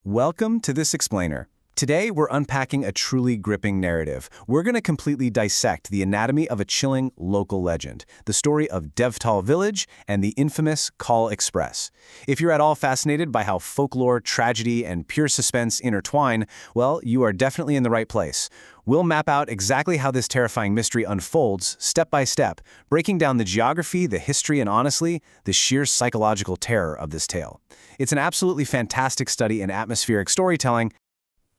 Welcome to this explainer. Today, we're unpacking a truly gripping narrative. We're going to completely dissect the anatomy of a chilling local legend, the story of Devtal Village and the infamous Kaal Express. If you're at all fascinated by how folklore, tragedy, and pure suspense intertwine, well, you are definitely in the right place. We'll map out exactly how this terrifying mystery unfolds, step by step, breaking down the geography, the history, and honestly, the sheer psychological terror of this tale. It's an absolutely fantastic study in atmospheric storytelling.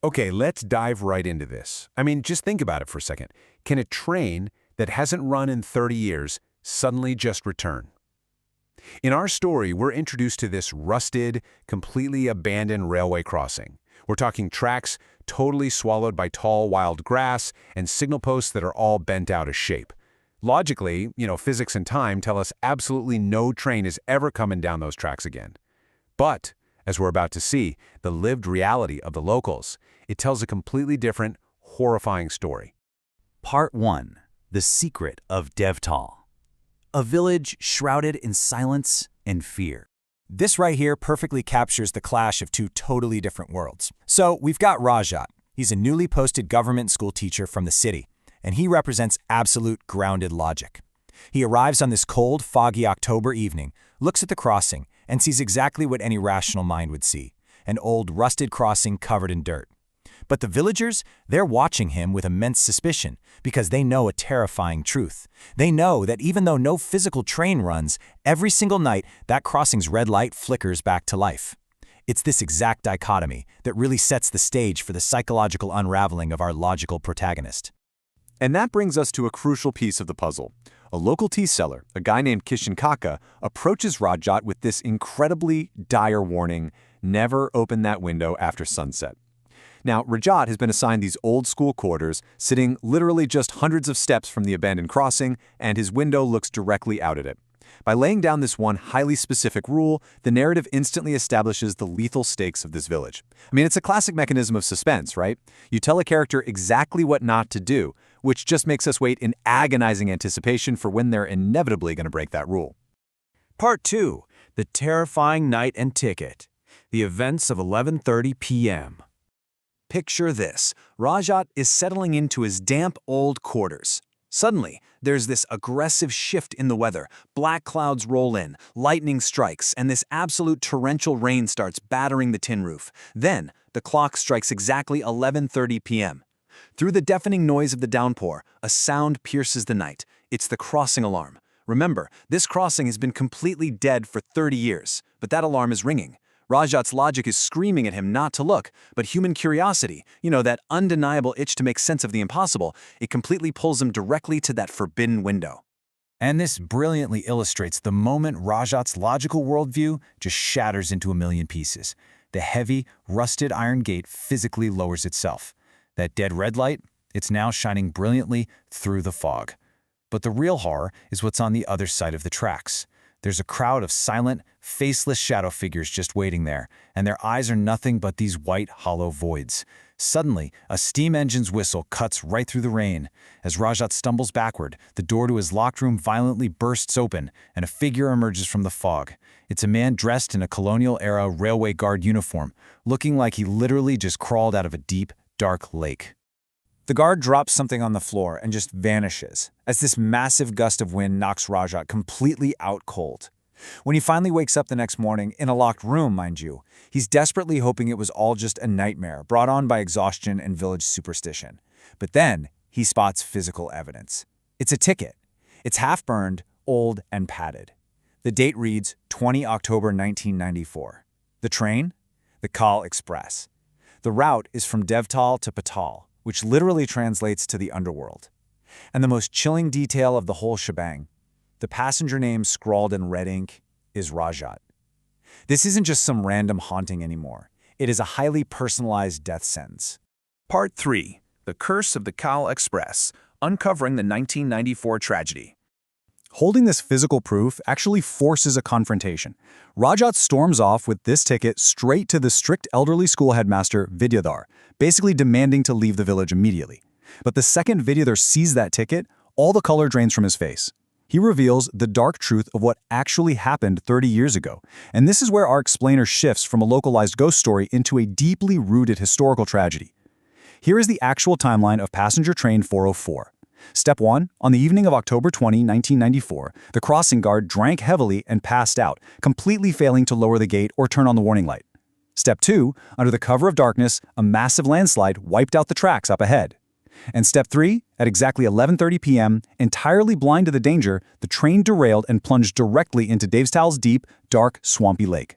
Okay, let's dive right into this. Just think about it for a second. Can a train that hasn't run in 30 years suddenly just return? In our story, we're introduced to this rusted, completely abandoned railway crossing. We're talking tracks totally swallowed by tall, wild grass and signal posts that are all bent out of shape. Logically, physics and time tell us absolutely no train is ever coming down those tracks again. But, as we're about to see, the lived reality of the locals, it tells a completely different, horrifying story. Part 1. The Secret of Devtal. A village shrouded in silence and fear. This right here perfectly captures the clash of two totally different worlds. So we've got Rajat. He's a newly posted government school teacher from the city, and he represents absolute grounded logic. He arrives on this cold, foggy October evening, looks at the crossing, and sees exactly what any rational mind would see: an old, rusted crossing covered in dirt. But the villagers, they're watching him with immense suspicion because they know a terrifying truth. They know that even though no physical train runs, every single night that crossing's red light flickers back to life. It's this exact dichotomy that really sets the stage for the psychological unraveling of our logical protagonist. And that brings us to a crucial piece of the puzzle. A local tea seller, a guy named Kishan Kaka, approaches Rajat with this incredibly dire warning: never open that window after sunset. Now, Rajat has been assigned these old-school quarters, sitting literally just hundreds of steps from the abandoned crossing, and his window looks directly out at it. By laying down this one highly specific rule, the narrative instantly establishes the lethal stakes of this village. It's a classic mechanism of suspense, right? You tell a character exactly what not to do, which just makes us wait in agonizing anticipation for when they're inevitably going to break that rule. Part 2. The Terrifying Night and Ticket. The events of 11:30 p.m. Picture this. Rajat is settling into his damp old quarters. Suddenly, there's this aggressive shift in the weather. Black clouds roll in, lightning strikes, and this absolute torrential rain starts battering the tin roof. Then, the clock strikes exactly 11:30 p.m. Through the deafening noise of the downpour, a sound pierces the night. It's the crossing alarm. Remember, this crossing has been completely dead for 30 years, but that alarm is ringing. Rajat's logic is screaming at him not to look, but human curiosity, that undeniable itch to make sense of the impossible, it completely pulls him directly to that forbidden window. And this brilliantly illustrates the moment Rajat's logical worldview just shatters into a million pieces. The heavy, rusted iron gate physically lowers itself. That dead red light, it's now shining brilliantly through the fog. But the real horror is what's on the other side of the tracks. There's a crowd of silent, faceless shadow figures just waiting there, and their eyes are nothing but these white, hollow voids. Suddenly, a steam engine's whistle cuts right through the rain. As Rajat stumbles backward, the door to his locked room violently bursts open, and a figure emerges from the fog. It's a man dressed in a colonial-era railway guard uniform, looking like he literally just crawled out of a deep, dark lake. The guard drops something on the floor and just vanishes, as this massive gust of wind knocks Rajat completely out cold. When he finally wakes up the next morning, in a locked room, mind you, he's desperately hoping it was all just a nightmare brought on by exhaustion and village superstition. But then, he spots physical evidence. It's a ticket. It's half-burned, old, and padded. The date reads 20 October 1994. The train? The Kaal Express. The route is from Devtal to Patal, which literally translates to the underworld. And the most chilling detail of the whole shebang, the passenger name scrawled in red ink, is Rajat. This isn't just some random haunting anymore. It is a highly personalized death sentence. Part 3. The Curse of the Kaal Express. Uncovering the 1994 tragedy. Holding this physical proof actually forces a confrontation. Rajat storms off with this ticket straight to the strict elderly school headmaster, Vidyadhar, basically demanding to leave the village immediately. But the second Vidyadhar sees that ticket, all the color drains from his face. He reveals the dark truth of what actually happened 30 years ago. And this is where our explainer shifts from a localized ghost story into a deeply rooted historical tragedy. Here is the actual timeline of passenger train 404. Step 1. On the evening of October 20, 1994, the crossing guard drank heavily and passed out, completely failing to lower the gate or turn on the warning light. Step 2. Under the cover of darkness, a massive landslide wiped out the tracks up ahead. And Step 3. At exactly 11:30 p.m., entirely blind to the danger, the train derailed and plunged directly into Davestall's deep, dark, swampy lake.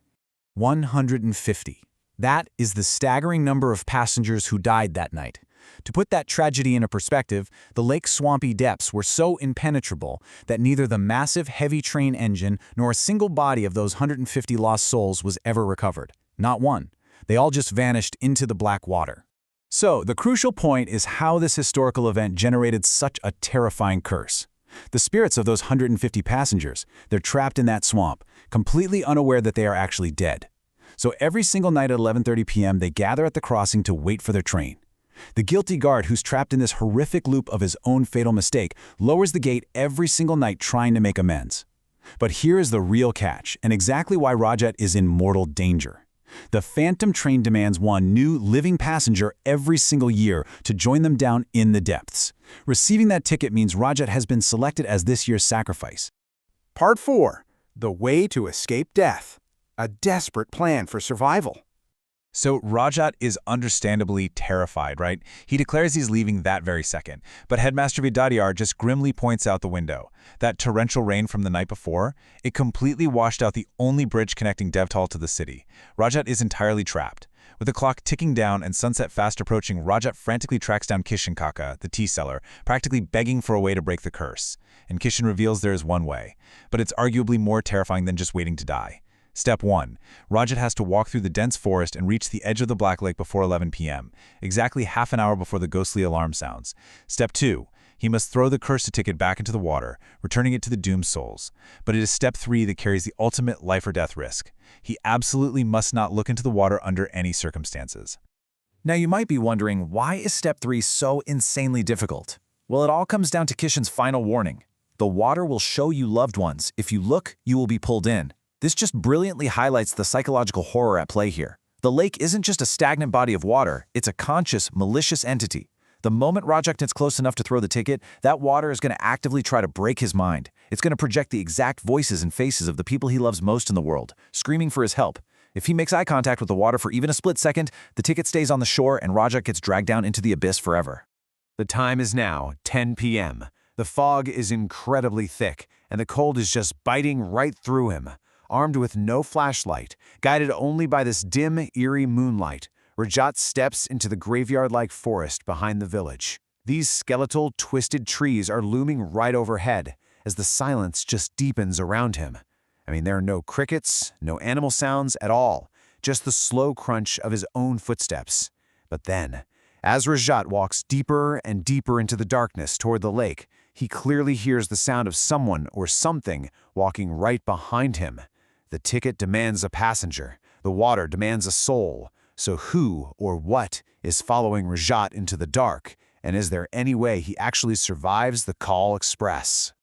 150. That is the staggering number of passengers who died that night. To put that tragedy into perspective, the lake's swampy depths were so impenetrable that neither the massive heavy train engine nor a single body of those 150 lost souls was ever recovered. Not one. They all just vanished into the black water. So, the crucial point is how this historical event generated such a terrifying curse. The spirits of those 150 passengers, they're trapped in that swamp, completely unaware that they are actually dead. So every single night at 11:30 p.m., they gather at the crossing to wait for their train. The guilty guard who's trapped in this horrific loop of his own fatal mistake lowers the gate every single night trying to make amends. But here is the real catch, and exactly why Rajat is in mortal danger. The Phantom train demands one new living passenger every single year to join them down in the depths. Receiving that ticket means Rajat has been selected as this year's sacrifice. Part 4. The Way to Escape Death. A desperate plan for survival. So Rajat is understandably terrified, right? He declares he's leaving that very second. But Headmaster Vidadiyar just grimly points out the window. That torrential rain from the night before, it completely washed out the only bridge connecting Devtal to the city. Rajat is entirely trapped. With the clock ticking down and sunset fast approaching, Rajat frantically tracks down Kishan Kaka, the tea seller, practically begging for a way to break the curse. And Kishan reveals there is one way. But it's arguably more terrifying than just waiting to die. Step 1. Rajat has to walk through the dense forest and reach the edge of the Black Lake before 11 p.m., exactly half an hour before the ghostly alarm sounds. Step 2. He must throw the cursed ticket back into the water, returning it to the doomed souls. But it is Step 3 that carries the ultimate life-or-death risk. He absolutely must not look into the water under any circumstances. Now you might be wondering, why is Step 3 so insanely difficult? Well, it all comes down to Kishan's final warning. The water will show you loved ones. If you look, you will be pulled in. This just brilliantly highlights the psychological horror at play here. The lake isn't just a stagnant body of water, it's a conscious, malicious entity. The moment Rajat gets close enough to throw the ticket, that water is going to actively try to break his mind. It's going to project the exact voices and faces of the people he loves most in the world, screaming for his help. If he makes eye contact with the water for even a split second, the ticket stays on the shore and Rajat gets dragged down into the abyss forever. The time is now 10 p.m. The fog is incredibly thick, and the cold is just biting right through him. Armed with no flashlight, guided only by this dim, eerie moonlight, Rajat steps into the graveyard-like forest behind the village. These skeletal, twisted trees are looming right overhead as the silence just deepens around him. I mean, there are no crickets, no animal sounds at all, just the slow crunch of his own footsteps. But then, as Rajat walks deeper and deeper into the darkness toward the lake, he clearly hears the sound of someone or something walking right behind him. The ticket demands a passenger. The water demands a soul. So who or what is following Rajat into the dark? And is there any way he actually survives the Kaal Express?